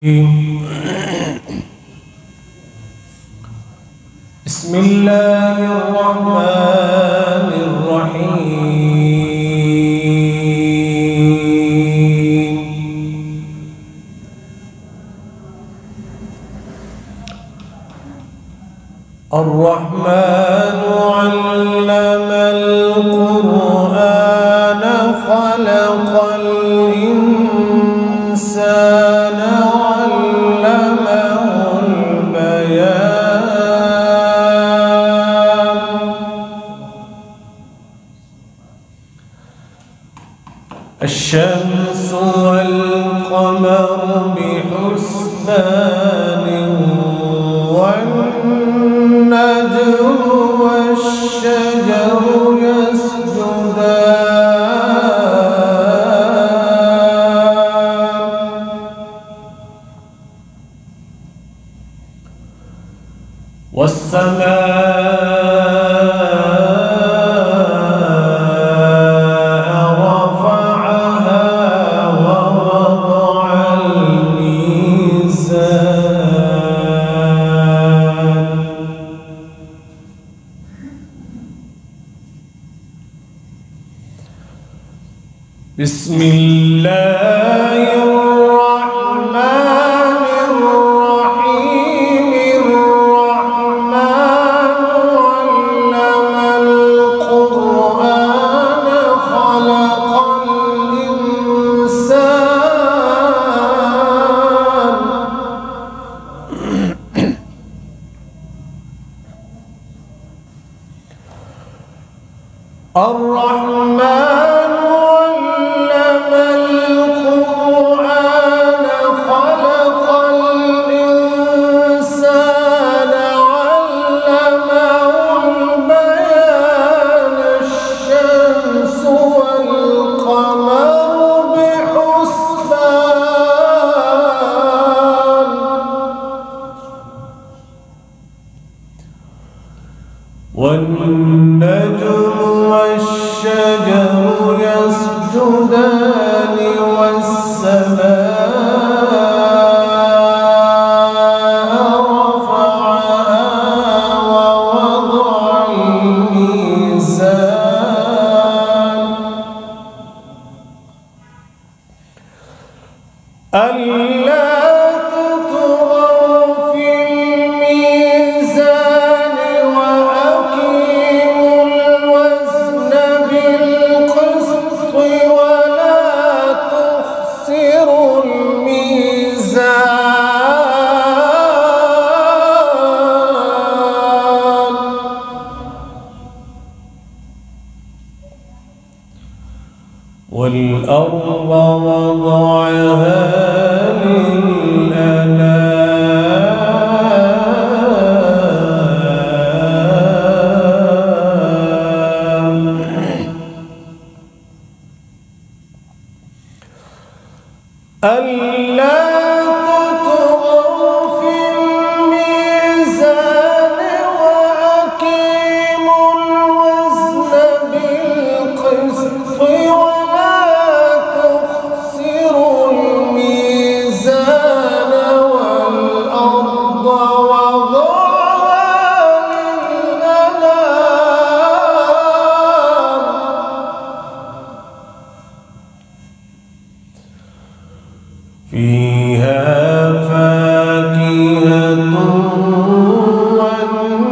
بسم الله الرحمن الرحيم. الرحمن علم القرآن خلق الإنسان الشمس والقمر بحسبان والنجم والشجر يسجدان والسماء بسم الله الرحمن الرحيم. الرحمن علم القرآن خلق الإنسان الرحمن والنجم والشجر يسجدان والسماء رفعها ووضع الميزان ألا تطغوا في الميزان وأقيموا الوزن بالقسط ولا تخسروا الميزان والأرض وضعها للأنام ألا تطغوا في الميزان وأقيموا الوزن بالقسط ولا تخسروا الميزان والأرض وضعها للأنام فيها فاكهة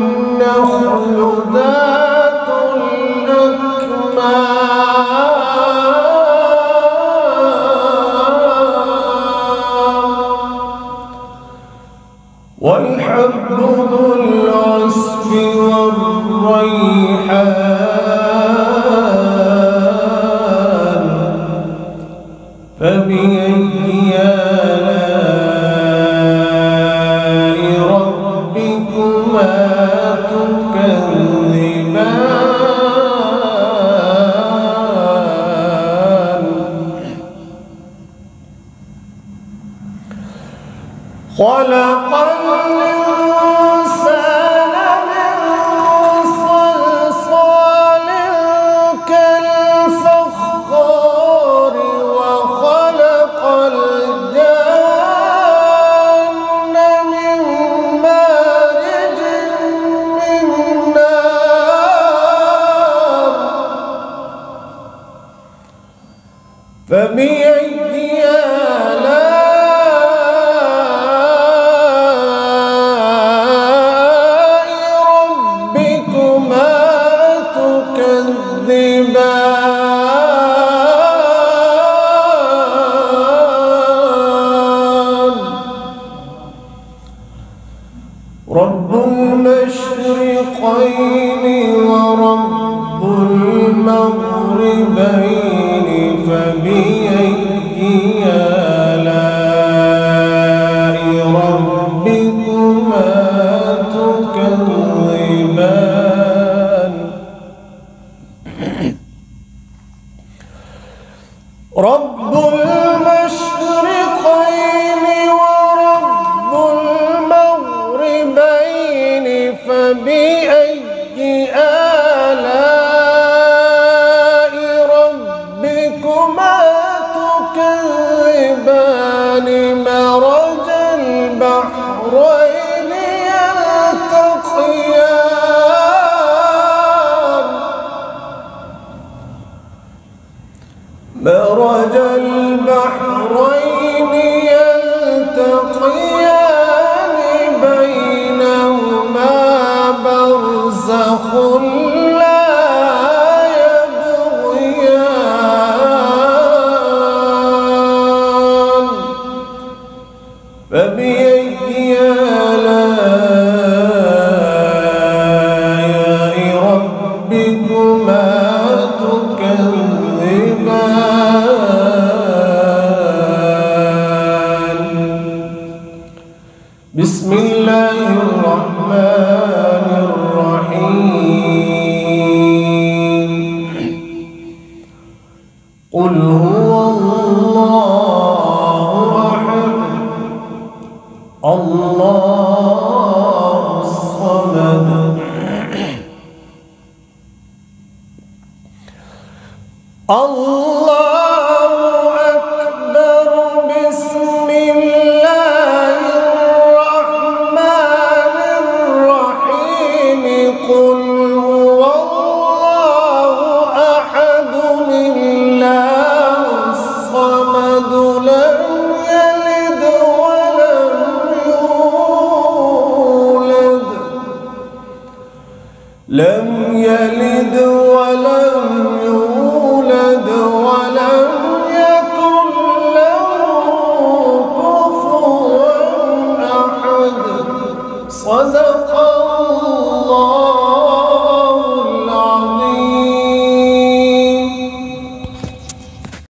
والنخل ذات الأكمام والحب ذو العصف والريحان فبأي آلاء ربكما تكذبان خلق الإنسان من صلصال كالفخار وخلق الجان فبأي آلاء ربكما تكذبان رب المشرقين ورب المغربين فبأي آلاء ربكما تكذبان رب المشرقين ورب المغربين فبأي آلاء ربكما تكذبان مرج البحرين يلتقيان مرج البحرين يلتقيان بينهما برزخ لا يبغيان فبأي آلاء ربكما تكذبان بسم الله الرحمن الرحيم قل هو الله أحد الله الصمد الله أكبر بسم الله الرحمن الرحيم قل هو الله أحد الله الصمد لم يلد ولم يولد ولم يكن له كفوا أحد صدق الله